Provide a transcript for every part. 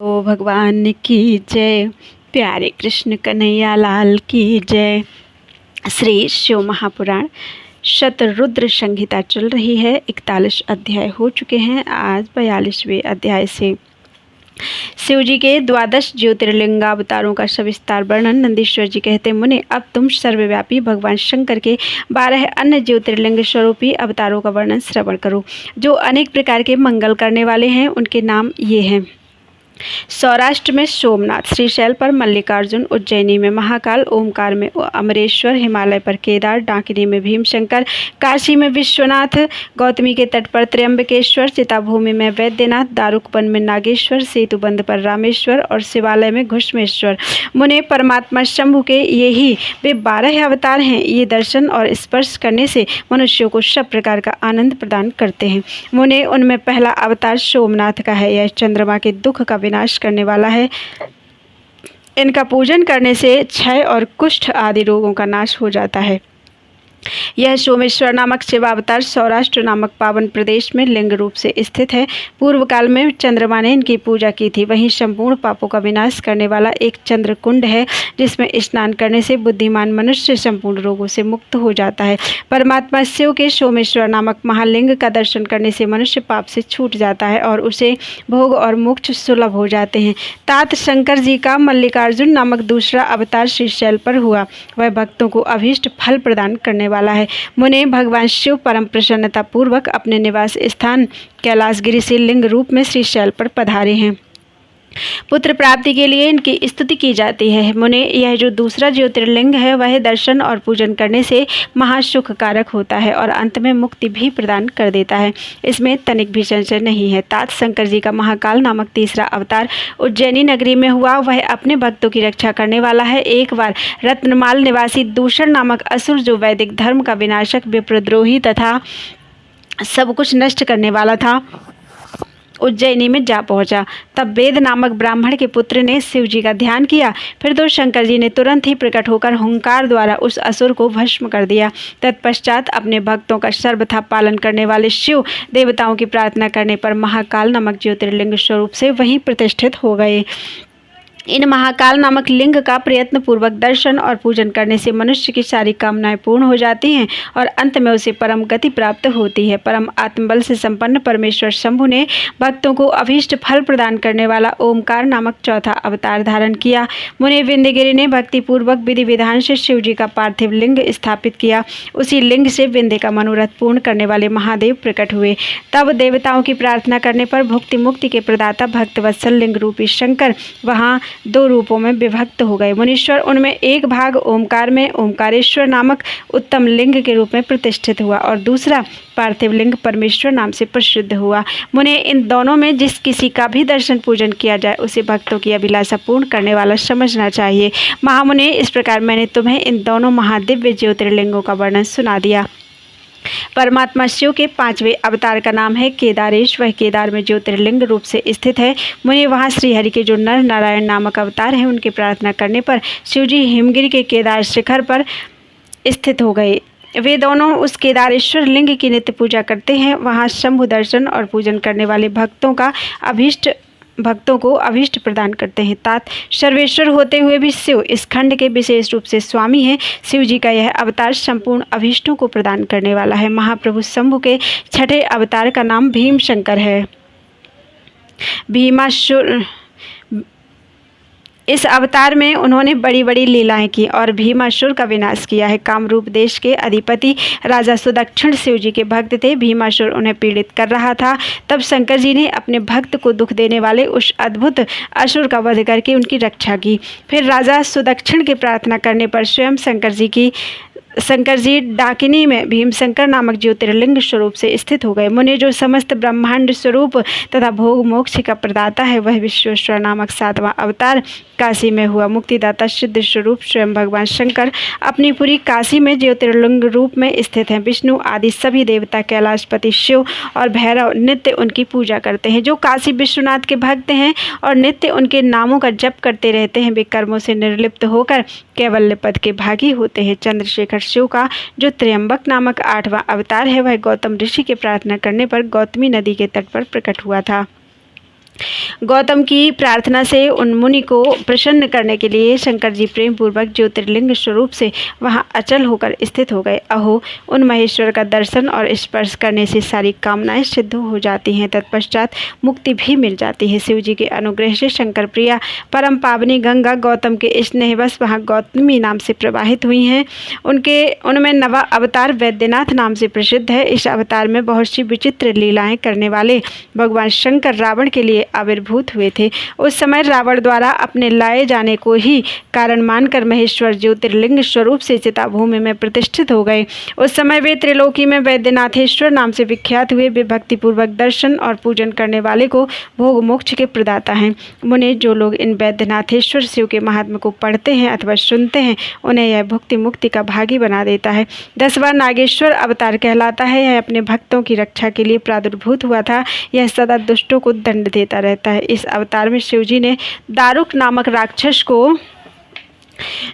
ओ भगवान की जय। प्यारे कृष्ण कन्हैया लाल की जय। श्री शिव महापुराण शतरुद्र संहिता चल रही है। 41 अध्याय हो चुके हैं। आज 42वें अध्याय से शिव जी के 12 ज्योतिर्लिंगावतारों का सविस्तार वर्णन। नंदीश्वर जी कहते, मुने अब तुम सर्वव्यापी भगवान शंकर के 12 अन्य ज्योतिर्लिंग स्वरूपी अवतारों का वर्णन श्रवण करो, जो अनेक प्रकार के मंगल करने वाले हैं। उनके नाम ये हैं: सौराष्ट्र में सोमनाथ, श्रीशैल पर मल्लिकार्जुन, उज्जैनी में महाकाल, ओमकार में अमरेश्वर, हिमालय पर केदार, डाकिनी में भीमशंकर, काशी में विश्वनाथ, गौतमी के तट पर त्र्यंबकेश्वर, चिताभूमि में वैद्यनाथ, दारुकवन में नागेश्वर, सेतुबंध पर रामेश्वर और शिवालय में घुष्मेश्वर। मुने परमात्मा शंभु के यही वे 12 अवतार हैं। ये दर्शन और स्पर्श करने से मनुष्यों को सब प्रकार का आनंद प्रदान करते हैं। मुने उनमें पहला अवतार सोमनाथ का है। यह चंद्रमा के दुख का विनाश करने वाला है। इनका पूजन करने से क्षय और कुष्ठ आदि रोगों का नाश हो जाता है। यह सोमेश्वर नामक शिवावतार सौराष्ट्र नामक पावन प्रदेश में लिंग रूप से स्थित है। पूर्व काल में चंद्रमा ने इनकी पूजा की थी। वहीं संपूर्ण पापों का विनाश करने वाला एक चंद्र कुंड है, जिसमें स्नान करने से बुद्धिमान मनुष्य संपूर्ण रोगों से मुक्त हो जाता है। परमात्मा शिव के सोमेश्वर नामक महालिंग का दर्शन करने से मनुष्य पाप से छूट जाता है और उसे भोग और मोक्ष सुलभ हो जाते हैं। तात शंकर जी का मल्लिकार्जुन नामक दूसरा अवतार श्रीशैल पर हुआ। वह भक्तों को अभीष्ट फल प्रदान करने वाला है। मुने भगवान शिव परम प्रसन्नता पूर्वक अपने निवास स्थान कैलाशगिरी से लिंग रूप में श्रीशैल पर पधारे हैं। पुत्र प्राप्ति के लिए इनकी स्तुति की जाती है। मुने यह जो दूसरा ज्योतिर्लिंग है, वह दर्शन और पूजन करने से महासुख कारक होता है और अंत में मुक्ति भी प्रदान कर देता है। इसमें तनिक भी संशय नहीं है। तात शंकर जी का महाकाल नामक तीसरा अवतार उज्जैनी नगरी में हुआ। वह अपने भक्तों की रक्षा करने वाला है। एक बार रत्नमाल निवासी दूषण नामक असुर, जो वैदिक धर्म का विनाशक, विप्रद्रोही तथा सब कुछ नष्ट करने वाला था, उज्जैनी में जा पहुंचा। तब वेद नामक ब्राह्मण के पुत्र ने शिव जी का ध्यान किया। फिर तो शंकर जी ने तुरंत ही प्रकट होकर हुंकार द्वारा उस असुर को भस्म कर दिया। तत्पश्चात अपने भक्तों का सर्वथा पालन करने वाले शिव देवताओं की प्रार्थना करने पर महाकाल नामक ज्योतिर्लिंग स्वरूप से वहीं प्रतिष्ठित हो गए। इन महाकाल नामक लिंग का प्रयत्न पूर्वक दर्शन और पूजन करने से मनुष्य की सारी कामनाएं पूर्ण हो जाती हैं और अंत में उसे परम गति प्राप्त होती है। परम आत्मबल से संपन्न परमेश्वर शंभु ने भक्तों को अभीष्ट फल प्रदान करने वाला ओमकार नामक चौथा अवतार धारण किया। मुनि विंध्यगिरि ने भक्ति पूर्वक विधि विधान से शिव जी का पार्थिव लिंग स्थापित किया। उसी लिंग से विंध्य का मनोरथ पूर्ण करने वाले महादेव प्रकट हुए। तब देवताओं की प्रार्थना करने पर भुक्ति मुक्ति के प्रदाता भक्तवत्सल लिंग रूपी शंकर वहाँ 2 रूपों में विभक्त हो गए। मुनीश्वर उनमें एक भाग ओमकार में ओमकारेश्वर नामक उत्तम लिंग के रूप में प्रतिष्ठित हुआ और दूसरा पार्थिव लिंग परमेश्वर नाम से प्रसिद्ध हुआ। मुने इन दोनों में जिस किसी का भी दर्शन पूजन किया जाए, उसे भक्तों की अभिलाषा पूर्ण करने वाला समझना चाहिए। महामुने, इस प्रकार मैंने तुम्हें इन दोनों महादिव्य ज्योतिर्लिंगों का वर्णन सुना दिया। परमात्मा शिव के 5वें अवतार का नाम है केदारेश। वह केदार में ज्योतिर्लिंग रूप से स्थित है। मुनि वहाँ श्रीहरि के जो नर नारायण नामक अवतार हैं, उनकी प्रार्थना करने पर शिवजी हिमगिरी के केदार शिखर पर स्थित हो गए। वे दोनों उस केदारेश्वर लिंग की नित्य पूजा करते हैं। वहाँ शंभु दर्शन और पूजन करने वाले भक्तों को अभीष्ट प्रदान करते हैं। तात सर्वेश्वर होते हुए भी शिव इस खंड के विशेष रूप से स्वामी हैं। शिव जी का यह अवतार संपूर्ण अभीष्टों को प्रदान करने वाला है। महाप्रभु शंभु के 6ठे अवतार का नाम भीमशंकर है। भीमासुर, इस अवतार में उन्होंने बड़ी बड़ी लीलाएं की और भीमासुर का विनाश किया है। कामरूप देश के अधिपति राजा सुदक्षिण शिव जी के भक्त थे। भीमासुर उन्हें पीड़ित कर रहा था। तब शंकर जी ने अपने भक्त को दुख देने वाले उस अद्भुत असुर का वध करके उनकी रक्षा की। फिर राजा सुदक्षिण की प्रार्थना करने पर स्वयं शंकर जी डाकिनी में भीमशंकर नामक ज्योतिर्लिंग स्वरूप से स्थित हो गए। मुनि, जो समस्त ब्रह्मांड स्वरूप तथा भोग मोक्ष का प्रदाता है, वह विश्वेश्वर नामक 7वां अवतार काशी में हुआ। मुक्तिदाता सिद्ध स्वरूप स्वयं भगवान शंकर अपनी पूरी काशी में ज्योतिर्लिंग रूप में स्थित हैं। विष्णु आदि सभी देवता, कैलाशपति शिव और भैरव नित्य उनकी पूजा करते हैं। जो काशी विश्वनाथ के भक्त हैं और नित्य उनके नामों का जप करते रहते हैं, वे कर्मों से निर्लिप्त होकर कैवल्य पद के भागी होते हैं। चंद्रशेखर शिव का जो त्र्यंबक नामक 8वां अवतार है, वह गौतम ऋषि के प्रार्थना करने पर गौतमी नदी के तट पर प्रकट हुआ था। गौतम की प्रार्थना से उन मुनि को प्रसन्न करने के लिए शंकर जी प्रेम पूर्वक ज्योतिर्लिंग स्वरूप से वहां अचल होकर स्थित हो गए। अहो, उन महेश्वर का दर्शन और स्पर्श करने से सारी कामनाएं सिद्ध हो जाती हैं, तत्पश्चात मुक्ति भी मिल जाती है। शिव जी के अनुग्रह से शंकर प्रिया परम पावनी गंगा गौतम के स्नेहवश वहाँ गौतमी नाम से प्रवाहित हुई हैं। उनमें नवा अवतार वैद्यनाथ नाम से प्रसिद्ध है। इस अवतार में बहुत सी विचित्र लीलाएं करने वाले भगवान शंकर रावण के लिए आविर्भूत हुए थे। उस समय रावण द्वारा अपने लाए जाने को ही कारण मानकर महेश्वर ज्योतिर्लिंग स्वरूप से चिताभूमि में प्रतिष्ठित हो गए। उस समय वे त्रिलोकी में वैद्यनाथेश्वर नाम से विख्यात हुए। वे भक्तिपूर्वक दर्शन और पूजन करने वाले को भोग मोक्ष के प्रदाता हैं। मुने, जो लोग इन वैद्यनाथेश्वर शिव के महात्म्य को पढ़ते हैं अथवा सुनते हैं, उन्हें यह भुक्ति मुक्ति का भागी बना देता है। 10वां नागेश्वर अवतार कहलाता है। यह अपने भक्तों की रक्षा के लिए प्रादुर्भूत हुआ था। यह सदा दुष्टों को दंड देता रहता है। इस अवतार में शिवजी ने दारुक नामक राक्षस को,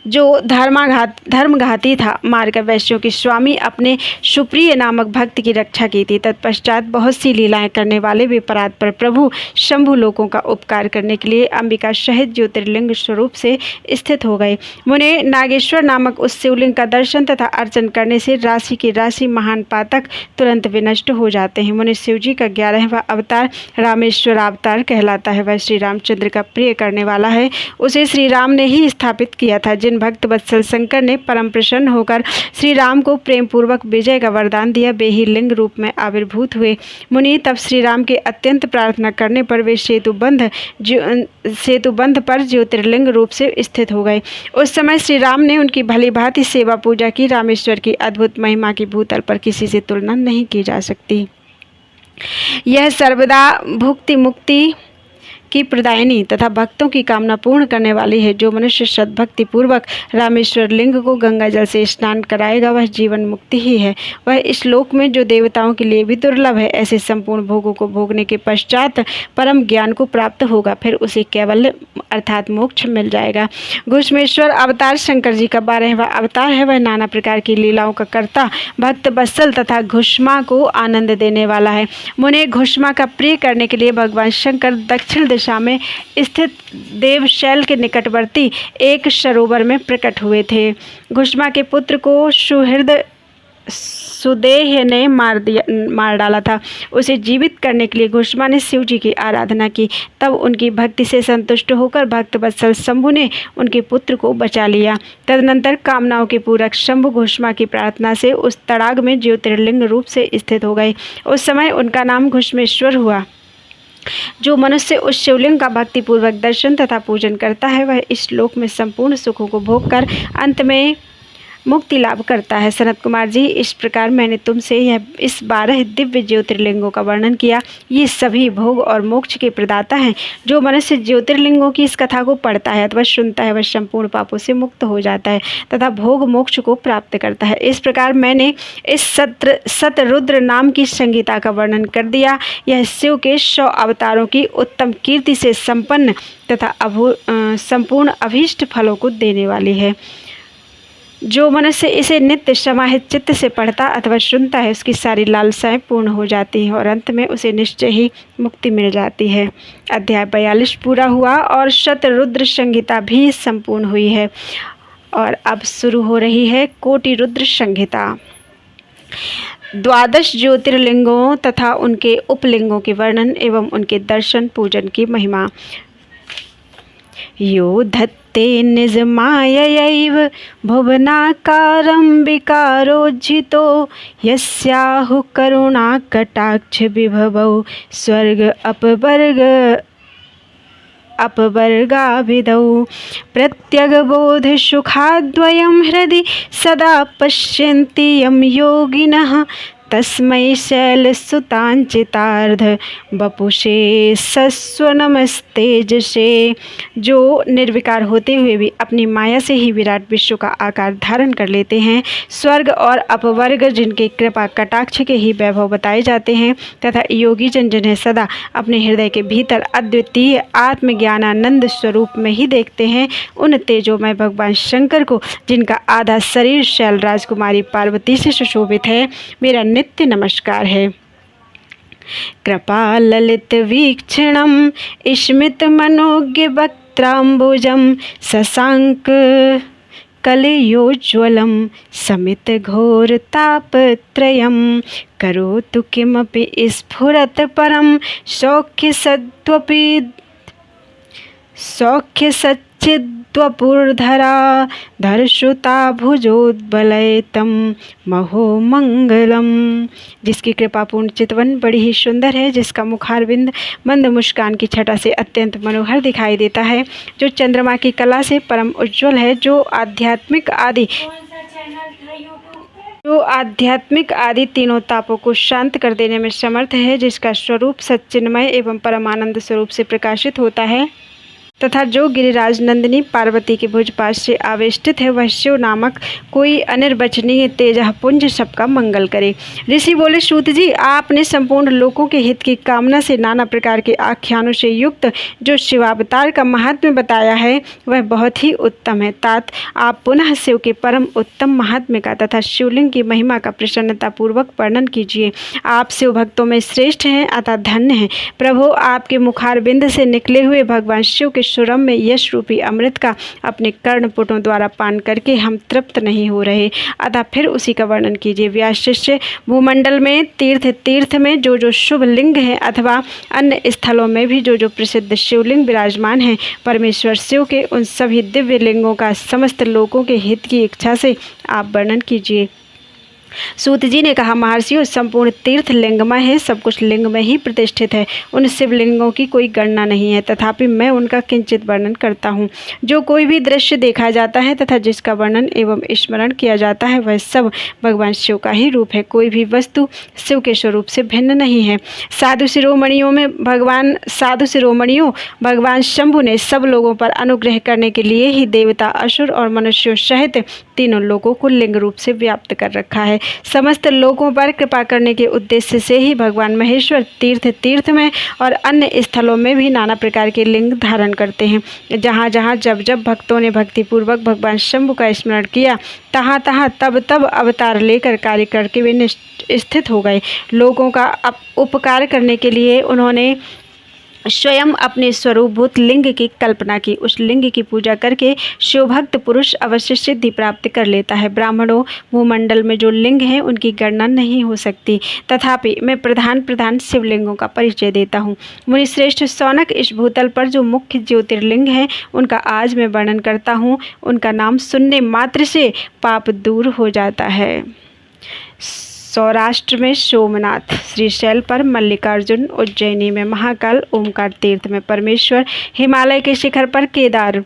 जो धर्मघाती था, मारकर वैश्यों की स्वामी अपने सुप्रिय नामक भक्त की रक्षा की थी। तत्पश्चात बहुत सी लीलाएं करने वाले विपराध पर प्रभु शंभु लोगों का उपकार करने के लिए अंबिका सहित ज्योतिर्लिंग स्वरूप से स्थित हो गए। मुने, नागेश्वर नामक उस शिवलिंग का दर्शन तथा अर्चन करने से राशि की राशि महान पातक तुरंत विनष्ट हो जाते हैं। मुने, शिव जी का 11वां अवतार रामेश्वर अवतार कहलाता है। वह श्री रामचंद्र का प्रिय करने वाला है। उसे श्री राम ने ही स्थापित किया था। जिन भक्त वत्सल शंकर ने परम प्रसन्न होकर श्री राम को प्रेम पूर्वक विजय का वरदान दिया, वे ही लिंग रूप में आविर्भूत हुए। मुनि, तब श्री राम के अत्यंत प्रार्थना करने पर वे सेतुबंध पर ज्योतिर्लिंग रूप से स्थित हो गए। उस समय श्री राम ने उनकी भली भांति सेवा पूजा की। रामेश्वर की अद्भुत महिमा की भूतल पर किसी से तुलना नहीं की जा सकती। यह सर्वदा भुक्ति मुक्ति की प्रदायिनी तथा भक्तों की कामना पूर्ण करने वाली है। जो मनुष्य सद्भक्ति पूर्वक रामेश्वर लिंग को गंगा जल से स्नान कराएगा, वह जीवन मुक्ति ही है। वह इस लोक में जो देवताओं के लिए भी दुर्लभ है, ऐसे संपूर्ण भोगों को भोगने के पश्चात परम ज्ञान को प्राप्त होगा। फिर उसे केवल अर्थात मोक्ष मिल जाएगा। घुष्मेश्वर अवतार शंकर जी का 12वां अवतार है। वह नाना प्रकार की लीलाओं का कर्ता, भक्त वत्सल तथा घुष्मा को आनंद देने वाला है। मुने, घुष्मा का प्रिय करने के लिए भगवान शंकर दक्षिण दिशा में स्थित देवशैल के निकटवर्ती एक सरोवर में प्रकट हुए थे। घुष्मा के पुत्र को सुदेह ने मार डाला था। उसे जीवित करने के लिए घुष्मा ने शिव जी की आराधना की। तब उनकी भक्ति से संतुष्ट होकर भक्त वत्सल शंभु ने उनके पुत्र को बचा लिया। तदनंतर कामनाओं के पूरक शंभु घुष्मा की प्रार्थना से उस तड़ाग में ज्योतिर्लिंग रूप से स्थित हो गए। उस समय उनका नाम घुष्मेश्वर हुआ। जो मनुष्य उस शिवलिंग का भक्तिपूर्वक दर्शन तथा पूजन करता है, वह इस श्लोक में संपूर्ण सुखों को भोगकर अंत में मुक्ति लाभ करता है। सनत कुमार जी, इस प्रकार मैंने तुमसे इस 12 दिव्य ज्योतिर्लिंगों का वर्णन किया। ये सभी भोग और मोक्ष के प्रदाता हैं। जो मनुष्य ज्योतिर्लिंगों की इस कथा को पढ़ता है अथवा सुनता है, वह संपूर्ण पापों से मुक्त हो जाता है तथा भोग मोक्ष को प्राप्त करता है। इस प्रकार मैंने इस शतरुद्र नाम की संगीता का वर्णन कर दिया। यह शिव के 100 अवतारों की उत्तम कीर्ति से संपन्न तथा संपूर्ण अभीष्ट फलों को देने वाली है। जो मनुष्य इसे नित्य समाहित चित्त से पढ़ता अथवा सुनता है, उसकी सारी लालसाएं पूर्ण हो जाती हैं और अंत में उसे निश्चय ही मुक्ति मिल जाती है। अध्याय 42 पूरा हुआ और शतरुद्र संहिता भी संपूर्ण हुई है। और अब शुरू हो रही है कोटि रुद्र संहिता। 12 ज्योतिर्लिंगों तथा उनके उपलिंगों के वर्णन एवं उनके दर्शन पूजन की महिमा। यो धत्ते निज मायैव भुवनाकारं विकारोज्झितो यस्याहु करुणा कटाक्ष विभवौ स्वर्ग अपवर्गाभिधौ प्रत्यगबोध सुखाद्वयं हृदि सदा पश्यन्ति यं योगिनः तस्मै शैलसुतांचितार्ध बपुषे सस्वनमस्तेजसे। जो निर्विकार होते हुए भी अपनी माया से ही विराट विश्व का आकार धारण कर लेते हैं, स्वर्ग और अपवर्ग जिनके कृपा कटाक्ष के ही वैभव बताए जाते हैं, तथा योगी जन जिन्हें सदा अपने हृदय के भीतर अद्वितीय आत्मज्ञानानंद स्वरूप में ही देखते हैं, उन तेजोमय भगवान शंकर को, जिनका आधा शरीर शैल राजकुमारी पार्वती से सुशोभित है, मेरा नित्य नमस्कार है। कृपाललितवीक्षणं स्मितमनोज्ञवक्त्राम्बुजं शशाङ्क कलयोज्ज्वलं समितघोरतापत्रयं करोतु किमपि स्फुरत् परं सौख्यसच्चिद्वपुर्धरा धर्षुता भुजोद्बलयितं महोमंगलम। जिसकी कृपापूर्ण चितवन बड़ी ही सुंदर है, जिसका मुखारविंद मंद मुस्कान की छटा से अत्यंत मनोहर दिखाई देता है, जो चंद्रमा की कला से परम उज्ज्वल है, जो आध्यात्मिक आदि तीनों तापों को शांत कर देने में समर्थ है, जिसका स्वरूप सच्चिन्मय एवं परमानंद स्वरूप से प्रकाशित होता है, तथा जो गिरिराज नंदिनी पार्वती के भुजपाश से आवेष्टित है, वह शिव नामक कोई अनिर्वचनीय तेजः पुंज सबका मंगल करे। ऋषि बोले, सूत जी, आपने संपूर्ण लोकों के हित की कामना से नाना प्रकार के आख्यानों से युक्त जो शिवावतार का महात्म्य बताया है, वह बहुत ही उत्तम है। तात, आप पुनः शिव के परम उत्तम महात्म्य का तथा शिवलिंग की महिमा का प्रसन्नतापूर्वक वर्णन कीजिए। आप शिव भक्तों में श्रेष्ठ हैं, अतः धन्य हैं। प्रभु, आपके मुखारबिंद से निकले हुए भगवान शिव के सुरम में यश रूपी अमृत का अपने कर्णपुटों द्वारा पान करके हम तृप्त नहीं हो रहे, अतः फिर उसी का वर्णन कीजिए। व्यास शिष्य, भूमंडल में तीर्थ में जो जो शुभ लिंग हैं, अथवा अन्य स्थलों में भी जो जो प्रसिद्ध शिवलिंग विराजमान हैं, परमेश्वर शिव के उन सभी दिव्य लिंगों का समस्त लोगों के हित की इच्छा से आप वर्णन कीजिए। सूत जी ने कहा, महर्षियों, संपूर्ण तीर्थ लिंगमय है, सब कुछ लिंग में ही प्रतिष्ठित है। उन शिवलिंगों की कोई गणना नहीं है, तथापि मैं उनका किंचित वर्णन करता हूँ। जो कोई भी दृश्य देखा जाता है तथा जिसका वर्णन एवं स्मरण किया जाता है, वह सब भगवान शिव का ही रूप है। कोई भी वस्तु शिव के स्वरूप से भिन्न नहीं है। साधु शिरोमणियों भगवान शंभु ने सब लोगों पर अनुग्रह करने के लिए ही देवता, असुर और मनुष्यों सहित तीनों लोगों को लिंग रूप से व्याप्त कर रखा है। समस्त लोगों पर कृपा करने के उद्देश्य से ही भगवान महेश्वर तीर्थ में और अन्य स्थलों में भी नाना प्रकार के लिंग धारण करते हैं। जहाँ जहाँ जब जब भक्तों ने भक्तिपूर्वक भगवान शंभु का स्मरण किया, तहाँ तहाँ तब तब अवतार लेकर कार्य करके वे स्थित हो गए। लोगों का उपकार करने के लिए उन्होंने स्वयं अपने स्वरूपभूत लिंग की कल्पना की। उस लिंग की पूजा करके शिवभक्त पुरुष अवश्य सिद्धि प्राप्त कर लेता है। ब्राह्मणों, भूमंडल में जो लिंग हैं उनकी गणना नहीं हो सकती, तथापि मैं प्रधान शिवलिंगों का परिचय देता हूँ। मुनिश्रेष्ठ सौनक, इस भूतल पर जो मुख्य ज्योतिर्लिंग हैं उनका आज मैं वर्णन करता हूँ। उनका नाम सुनने मात्र से पाप दूर हो जाता है। सौराष्ट्र में सोमनाथ, श्रीशैल पर मल्लिकार्जुन, उज्जैनी में महाकाल, ओमकार तीर्थ में परमेश्वर, हिमालय के शिखर पर केदार,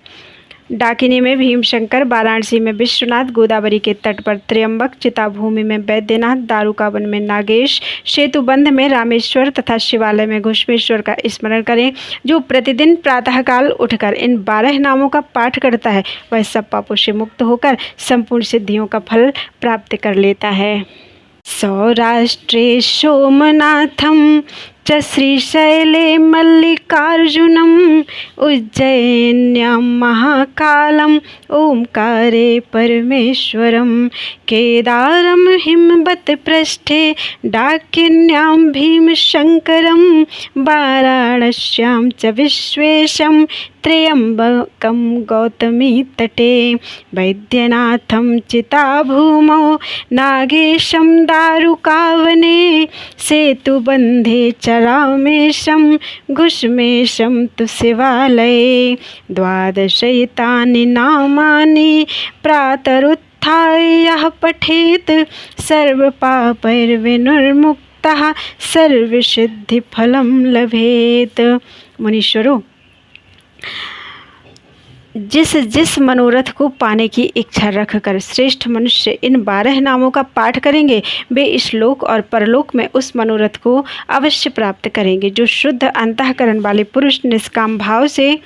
डाकिनी में भीमशंकर, वाराणसी में विश्वनाथ, गोदावरी के तट पर त्र्यंबक, चिताभूमि में वैद्यनाथ, दारुकावन में नागेश, सेतुबंध में रामेश्वर तथा शिवालय में घुष्मेश्वर का स्मरण करें। जो प्रतिदिन प्रातःकाल उठकर इन 12 नामों का पाठ करता है, वह सब पापों से मुक्त होकर संपूर्ण सिद्धियों का फल प्राप्त कर लेता है। सौराष्ट्रे सोमनाथं च श्रीशैले मल्लिकार्जुनम् उज्जयिन्यां महाकालम् ओंकारे परमेश्वरं केदारं हिमवत् पृष्ठे डाकिन्यां भीमशंकरं वाराणस्यां च विश्वेशं त्र्यंबकं गौतमी तटे वैद्यनाथं चिताभूमौ नागेशं दारुकावने सेतुबन्धे च रामेशं घुष्मेशं तु शिवालये 12 नामानि प्रातरुत्थाय यः पठेत् सर्वपापैर्विनिर्मुक्तः सर्वसिद्धिफलं लभेत। मुनीश्वरों, जिस मनोरथ को पाने की इच्छा रखकर श्रेष्ठ मनुष्य इन 12 नामों का पाठ करेंगे, वे इस लोक और परलोक में उस मनोरथ को अवश्य प्राप्त करेंगे। जो शुद्ध अंतःकरण वाले पुरुष निष्काम भाव से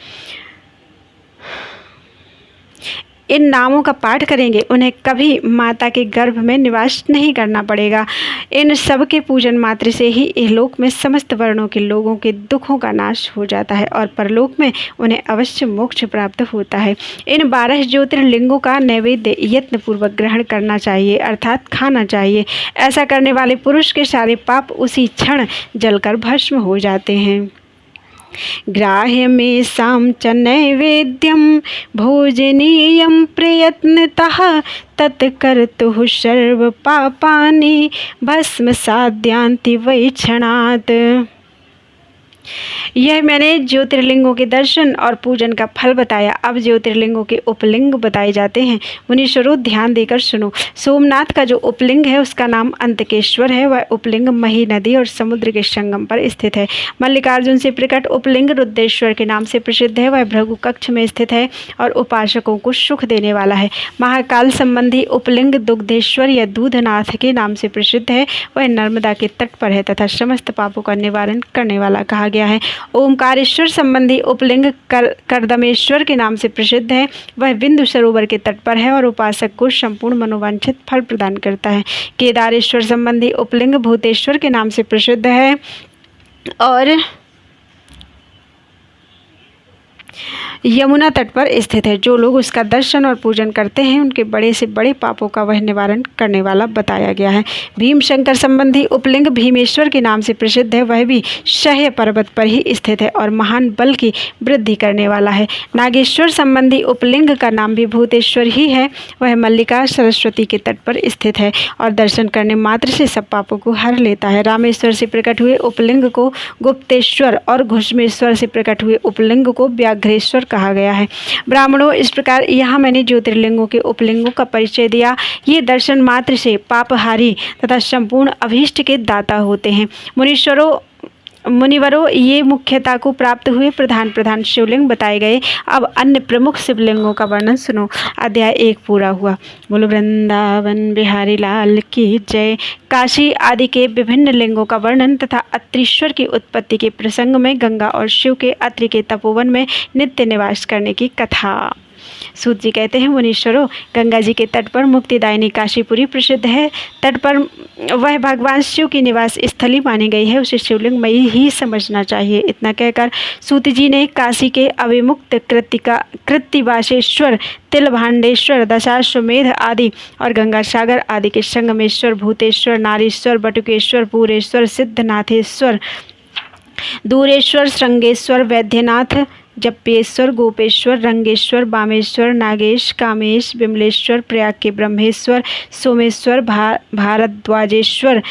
इन नामों का पाठ करेंगे उन्हें कभी माता के गर्भ में निवास नहीं करना पड़ेगा। इन सब के पूजन मात्र से ही इहलोक में समस्त वर्णों के लोगों के दुखों का नाश हो जाता है और परलोक में उन्हें अवश्य मोक्ष प्राप्त होता है। इन 12 ज्योतिर्लिंगों का नैवेद्य यत्नपूर्वक ग्रहण करना चाहिए, अर्थात खाना चाहिए। ऐसा करने वाले पुरुष के सारे पाप उसी क्षण जलकर भस्म हो जाते हैं। ग्राह्यमेषां च नैवेद्यं भोजनीयं प्रयत्नतः तत्कर्तुः सर्वपापानि भस्मसाद्यान्ति वै क्षणात्। यह मैंने ज्योतिर्लिंगों के दर्शन और पूजन का फल बताया। अब ज्योतिर्लिंगों के उपलिंग बताए जाते हैं। मुनीश्वरों, ध्यान देकर सुनो। सोमनाथ का जो उपलिंग है उसका नाम अंतकेश्वर है। वह उपलिंग मही नदी और समुद्र के संगम पर स्थित है। मल्लिकार्जुन से प्रकट उपलिंग रुद्रेश्वर के नाम से प्रसिद्ध है। वह भृगु कक्ष में स्थित है और उपासकों को सुख देने वाला है। महाकाल संबंधी उपलिंग दुग्धेश्वर या दूधनाथ के नाम से प्रसिद्ध है। वह नर्मदा के तट पर है तथा समस्त पापों का निवारण करने वाला कहा गया है। ओमकारेश्वर संबंधी उपलिंग करदमेश्वर के नाम से प्रसिद्ध है। वह बिंदु सरोवर के तट पर है और उपासक को संपूर्ण मनोवांछित फल प्रदान करता है। केदारेश्वर संबंधी उपलिंग भूतेश्वर के नाम से प्रसिद्ध है और यमुना तट पर स्थित है। जो लोग उसका दर्शन और पूजन करते हैं उनके बड़े से बड़े पापों का वह निवारण करने वाला बताया गया है। भीमशंकर संबंधी उपलिंग भीमेश्वर के नाम से प्रसिद्ध है। वह भी शह्य पर्वत पर ही स्थित है और महान बल की वृद्धि करने वाला है। नागेश्वर संबंधी उपलिंग का नाम भी भूतेश्वर ही है। वह मल्लिका सरस्वती के तट पर स्थित है और दर्शन करने मात्र से सब पापों को हर लेता है। रामेश्वर से प्रकट हुए उपलिंग को गुप्तेश्वर और घुष्मेश्वर से प्रकट हुए उपलिंग को व्याघ्रेश्वर कहा गया है। ब्राह्मणों, इस प्रकार यहाँ मैंने ज्योतिर्लिंगों के उपलिंगों का परिचय दिया। ये दर्शन मात्र से पापहारी तथा संपूर्ण अभीष्ट के दाता होते हैं। मुनिवरों, ये मुख्यता को प्राप्त हुए प्रधान शिवलिंग बताए गए। अब अन्य प्रमुख शिवलिंगों का वर्णन सुनो। अध्याय 1 पूरा हुआ। बोलो वृंदावन बिहारी लाल की जय। काशी आदि के विभिन्न लिंगों का वर्णन तथा अत्रीश्वर की उत्पत्ति के प्रसंग में गंगा और शिव के अत्रि के तपोवन में नित्य निवास करने की कथा। सूत जी कहते हैं, मुनीश्वरों, गंगा जी के तट पर मुक्तिदायिनी काशीपुरी प्रसिद्ध है। तट पर वह भगवान शिव की निवास स्थली मानी गई है। उसे शिवलिंगमयी ही समझना चाहिए। इतना कहकर सूत जी ने काशी के अविमुक्त कृत्तिवासेश्वर, तिलभांडेश्वर, दशाश्वमेध आदि और गंगा सागर आदि के संगमेश्वर, भूतेश्वर, नारीश्वर, बटुकेश्वर, पूरेश्वर, सिद्धनाथेश्वर, दूरेश्वर, श्रृंगेश्वर, वैद्यनाथ, जप्पेश्वर, गोपेश्वर, रंगेश्वर, बामेश्वर, नागेश, कामेश, विमलेश्वर, प्रयाग के ब्रह्मेश्वर, सोमेश्वर, भारद्वाजेश्वर,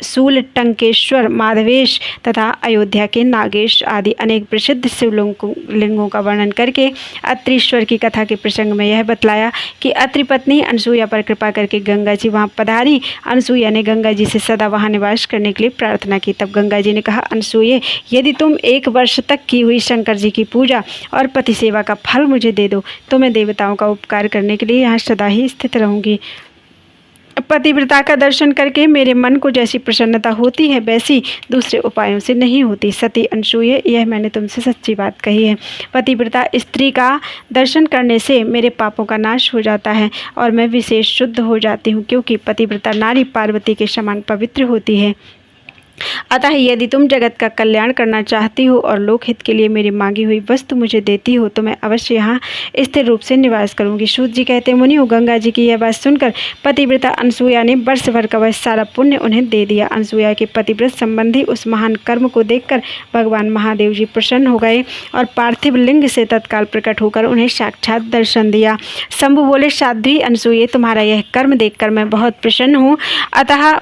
शूलटंकेश्वर, माधवेश तथा अयोध्या के नागेश आदि अनेक प्रसिद्ध शिवलिंगों का वर्णन करके अत्रीश्वर की कथा के प्रसंग में यह बतलाया कि अत्रि पत्नी अनसुईया पर कृपा करके गंगा जी वहाँ पधारी। अनसुईया ने गंगा जी से सदा वहाँ निवास करने के लिए प्रार्थना की। तब गंगा जी ने कहा, अनसुईये, यदि तुम 1 वर्ष तक की हुई शंकर जी की पूजा और पति सेवा का फल मुझे दे दो तो मैं देवताओं का उपकार करने के लिए यहाँ सदा ही स्थित रहूंगी। पतिव्रता का दर्शन करके मेरे मन को जैसी प्रसन्नता होती है वैसी दूसरे उपायों से नहीं होती। सती अनसुईये, यह मैंने तुमसे सच्ची बात कही है। पतिव्रता स्त्री का दर्शन करने से मेरे पापों का नाश हो जाता है और मैं विशेष शुद्ध हो जाती हूँ, क्योंकि पतिव्रता नारी पार्वती के समान पवित्र होती है। अतः यदि तुम जगत का कल्याण करना चाहती हो और लोकहित के लिए मेरी मांगी हुई वस्तु मुझे देती हो तो मैं अवश्य यहाँ स्थिर रूप से निवास करूंगी। सूत जी कहते, मुनियों, गंगा जी की यह बात सुनकर पतिव्रता अनसुईया ने वर्ष भर का वह सारा पुण्य उन्हें दे दिया। अनसुईया के पतिव्रत संबंधी उस महान कर्म को देखकर भगवान महादेव जी प्रसन्न हो गए और पार्थिव लिंग से तत्काल प्रकट होकर उन्हें साक्षात दर्शन दिया। शंभु बोले, साध्वी अनसुईये, तुम्हारा यह कर्म देखकर मैं बहुत प्रसन्न हूँ। अतः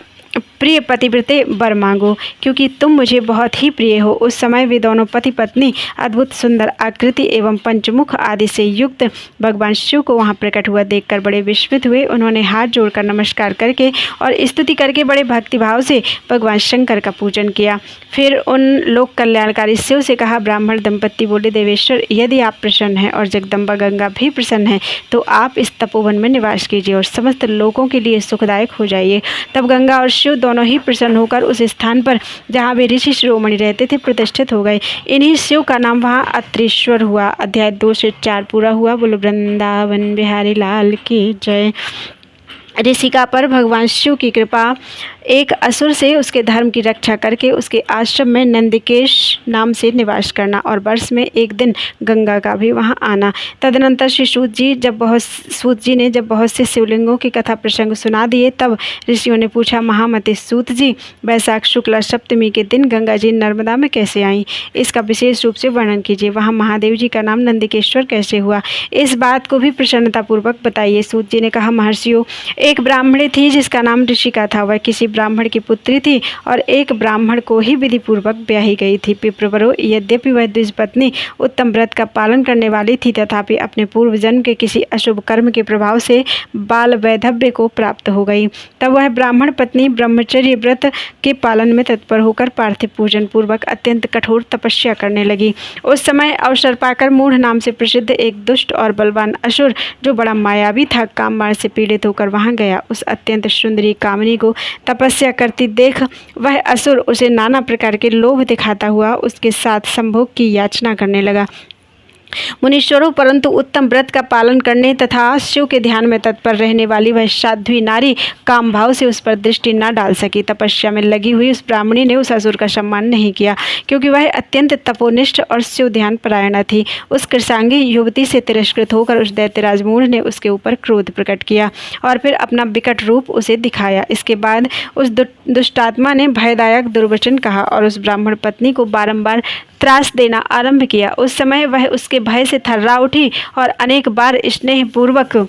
प्रिय पतिव्रते वर मांगो, क्योंकि तुम मुझे बहुत ही प्रिय हो। उस समय वे दोनों पति पत्नी अद्भुत सुंदर आकृति एवं पंचमुख आदि से युक्त भगवान शिव को वहां प्रकट हुआ देखकर बड़े विस्मित हुए। उन्होंने हाथ जोड़कर नमस्कार करके और स्तुति करके बड़े भक्तिभाव से भगवान शंकर का पूजन किया। फिर उन लोक कल्याणकारी शिव से कहा, ब्राह्मण दंपत्ति बोले, देवेश्वर, यदि आप प्रसन्न हैं और जगदम्बा गंगा भी प्रसन्न है तो आप इस तपोवन में निवास कीजिए और समस्त लोगों के लिए सुखदायक हो जाइए। तब गंगा और शिव दोनों ही प्रसन्न होकर उस स्थान पर जहाँ वे ऋषि शिरोमणि रहते थे प्रतिष्ठित हो गए। इन्हीं शिव का नाम वहाँ अत्रेश्वर हुआ। अध्याय 2 से 4 पूरा हुआ। बोलो वृंदावन बिहारी लाल की जय। ऋषिका पर भगवान शिव की कृपा। एक असुर से उसके धर्म की रक्षा करके उसके आश्रम में नंदिकेश नाम से निवास करना और वर्ष में एक दिन गंगा का भी वहां आना। तदनंतर श्री सूत जी ने जब बहुत से शिवलिंगों की कथा प्रसंग सुना दिए तब ऋषियों ने पूछा, महामते सूत जी, वैशाख शुक्ला सप्तमी के दिन गंगा जी नर्मदा में कैसे आईं? इसका विशेष रूप से वर्णन कीजिए। वहाँ महादेव जी का नाम नंदिकेश्वर कैसे हुआ? इस बात को भी प्रसन्नतापूर्वक बताइए। सूत जी ने कहा, महर्षियों, एक ब्राह्मणी थी जिसका नाम ऋषिका था। वह किसी ब्राह्मण की पुत्री थी और एक ब्राह्मण को ही विधि पूर्वक ब्याही गई थी। विप्रवरो, यद्यपि वह द्विजपत्नी उत्तम व्रत का पालन करने वाली थी तथापि अपने पूर्व जन्म के किसी अशुभ कर्म के प्रभाव से बाल वैधव्य को प्राप्त हो गई। तब वह ब्राह्मण पत्नी ब्रह्मचर्य व्रत के पालन में तत्पर होकर पार्थिव पूजन पूर्वक अत्यंत कठोर तपस्या करने लगी। उस समय अवसर पाकर मूढ़ नाम से प्रसिद्ध एक दुष्ट और बलवान असुर, जो बड़ा मायावी था, काममार से पीड़ित होकर वहां गया। उस अत्यंत सुंदरी कामिनी को तपस्या करती देख वह असुर उसे नाना प्रकार के लोभ दिखाता हुआ उसके साथ संभोग की याचना करने लगा। मुनीश्वरों, परंतु उत्तम व्रत का पालन करने तथा शिव के ध्यान में तत्पर रहने वाली वह साध्वी नारी काम भाव से उस पर दृष्टि न डाल सकी। तपस्या में लगी हुई उस ब्राह्मणी ने उस असुर का सम्मान नहीं किया, क्योंकि वह अत्यंत तपोनिष्ठ और शिव ध्यान परायणा थी। उस कृशांगी युवती से तिरस्कृत होकर उस दैत्यराज मूढ़ ने उसके ऊपर क्रोध प्रकट किया और फिर अपना विकट रूप उसे दिखाया। इसके बाद उस दुष्टात्मा ने भयदायक दुर्वचन कहा और उस ब्राह्मण पत्नी को बारंबार त्रास देना आरंभ किया। उस समय वह उसके भय से थर्रा उठी और अनेक बार स्नेहपूर्वक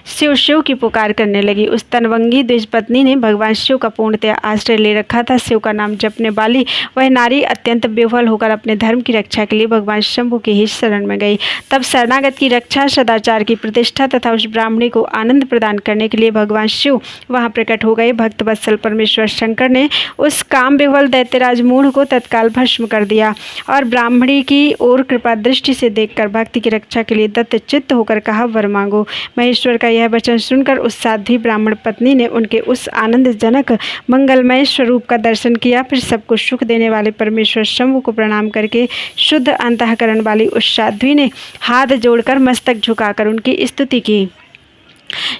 शिव शिव की पुकार करने लगी। उस तनवंगी द्विजपत्नी ने भगवान शिव का पूर्णतया आश्रय ले रखा था। शिव का नाम जपने वाली वह नारी अत्यंत विह्वल होकर अपने धर्म की रक्षा के लिए भगवान शंभु की ही शरण में गई। तब शरणागत की रक्षा, सदाचार की प्रतिष्ठा तथा उस ब्राह्मणी को आनंद प्रदान करने के लिए भगवान शिव वहां प्रकट हो गए। भक्त वत्सल परमेश्वर शंकर ने उस काम विह्वल दैत्यराज मूढ़ को तत्काल भस्म कर दिया और ब्राह्मणी की ओर कृपा दृष्टि से देखकर भक्ति की रक्षा के लिए दत्त चित्त होकर कहा, वर मांगो। महेश्वर का यह वचन सुनकर उस साध्वी ब्राह्मण पत्नी ने उनके उस आनंदजनक मंगलमय स्वरूप का दर्शन किया। फिर सबको सुख देने वाले परमेश्वर शंभु को प्रणाम करके शुद्ध अंतःकरण वाली उस साध्वी ने हाथ जोड़कर मस्तक झुकाकर उनकी स्तुति की।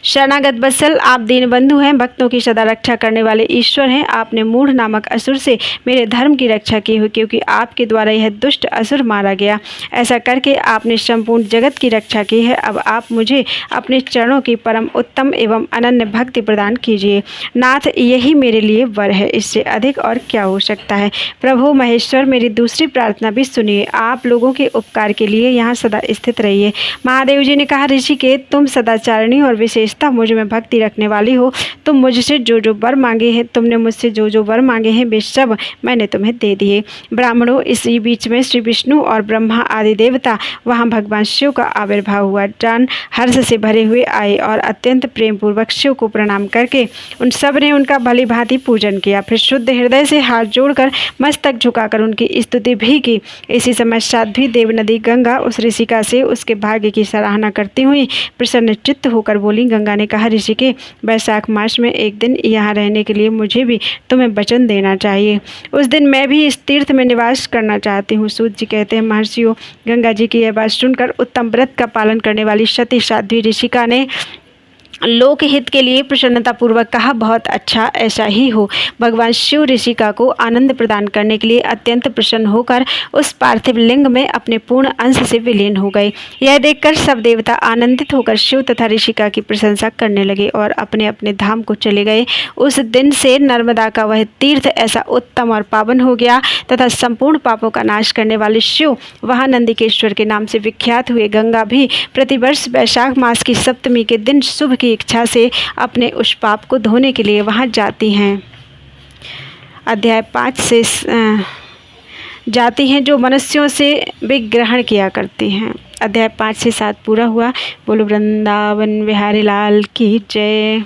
शरणागत वत्सल, आप दीनबंधु हैं, भक्तों की सदा रक्षा करने वाले ईश्वर हैं। आपने मूढ़ नामक असुर से मेरे धर्म की रक्षा की हुई, क्योंकि आपके द्वारा यह दुष्ट असुर मारा गया। ऐसा करके आपने संपूर्ण जगत की रक्षा की है। अब आप मुझे अपने चरणों की परम उत्तम एवं अनन्य भक्ति प्रदान कीजिए। नाथ, यही मेरे लिए वर है, इससे अधिक और क्या हो सकता है। प्रभु महेश्वर, मेरी दूसरी प्रार्थना भी सुनिए। आप लोगों के उपकार के लिए यहाँ सदा स्थित रहिए। महादेव जी ने कहा, ऋषिकेश, तुम सदाचारिणी और विशेषता मुझ में भक्ति रखने वाली हो। तुम मुझसे जो जो वर मांगे हैं, तुमने मुझसे जो जो वर मांगे हैं, वे सब मैंने तुम्हें दे दिए। ब्राह्मणों, इसी बीच में श्री विष्णु और ब्रह्मा आदि देवता वहां भगवान शिव का आविर्भाव हुआ। जान हर्ष से भरे हुए आए और अत्यंत प्रेम पूर्वक शिव को प्रणाम करके उन सब ने उनका भली भांति पूजन किया। फिर शुद्ध हृदय से हाथ जोड़कर मस्तक झुकाकर उनकी स्तुति भी की। इसी समय साध्वी देवनदी गंगा उस ऋषिका से उसके भाग्य की सराहना करती हुई प्रसन्न चित्त होकर बोली। गंगा ने कहा, ऋषि के वैशाख मास में एक दिन यहाँ रहने के लिए मुझे भी तुम्हें वचन देना चाहिए। उस दिन मैं भी इस तीर्थ में निवास करना चाहती हूँ। सूत जी कहते हैं, महर्षियों, गंगा जी की यह बात सुनकर उत्तम व्रत का पालन करने वाली सती साध्वी ऋषिका ने लोकहित के लिए प्रसन्नतापूर्वक कहा, बहुत अच्छा, ऐसा ही हो। भगवान शिव ऋषिका को आनंद प्रदान करने के लिए अत्यंत प्रसन्न होकर उस पार्थिव लिंग में अपने पूर्ण अंश से विलीन हो गए। यह देखकर सब देवता आनंदित होकर शिव तथा ऋषिका की प्रशंसा करने लगे और अपने अपने धाम को चले गए। उस दिन से नर्मदा का वह तीर्थ ऐसा उत्तम और पावन हो गया तथा संपूर्ण पापों का नाश करने वाले शिव वहाँ नंदिकेश्वर के नाम से विख्यात हुए। गंगा भी प्रतिवर्ष वैशाख मास की सप्तमी के दिन शुभ की इच्छा से अपने उस पाप को धोने के लिए वहां जाती हैं। अध्याय 5 से जाती हैं जो मनुष्यों से विग्रहण किया करती हैं। अध्याय 5 से 7 पूरा हुआ। बोलो वृंदावन बिहारी लाल की जय।